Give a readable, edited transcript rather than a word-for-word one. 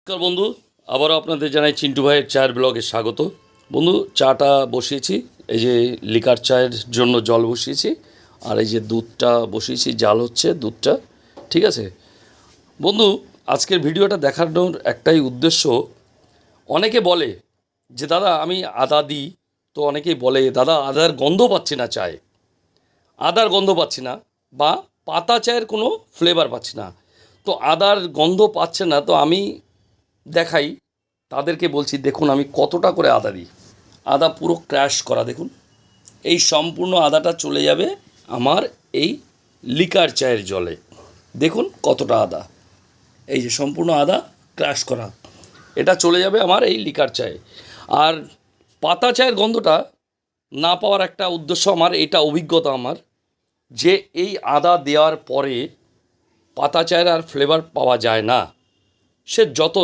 নমস্কার বন্ধু, আবারও আপনাদের জানাই চিন্টু ভাইয়ের চায়ের ব্লগে স্বাগত। বন্ধু, চাটা বসিয়েছি, এই যে লিকার চায়ের জন্য জল বসিয়েছি, আর এই যে দুধটা বসিয়েছি, জাল হচ্ছে দুধটা, ঠিক আছে বন্ধু। আজকের ভিডিওটা দেখানোর একটাই উদ্দেশ্য, অনেকে বলে যে দাদা আমি আদা দিই, তো অনেকেই বলে দাদা আদার গন্ধ পাচ্ছি না চায়ে, আদার গন্ধ পাচ্ছি না, বা পাতা চায়ের কোনো ফ্লেভার পাচ্ছি না। তো আদার গন্ধ পাচ্ছে না, তো আমি দেখাই, তাদেরকে বলছি দেখুন আমি কতটা করে আদা দিই। আদা পুরো ক্র্যাশ করা, দেখুন এই সম্পূর্ণ আদাটা চলে যাবে আমার এই লিকার চায়ের জলে। দেখুন কতটা আদা, এই যে সম্পূর্ণ আদা ক্র্যাশ করা, এটা চলে যাবে আমার এই লিকার চায়ে। আর পাতা চায়ের গন্ধটা না পাওয়ার একটা উদ্দেশ্য আমার, এটা অভিজ্ঞতা আমার, যে এই আদা দেওয়ার পরে পাতা চায়ের আর ফ্লেভার পাওয়া যায় না। সে যত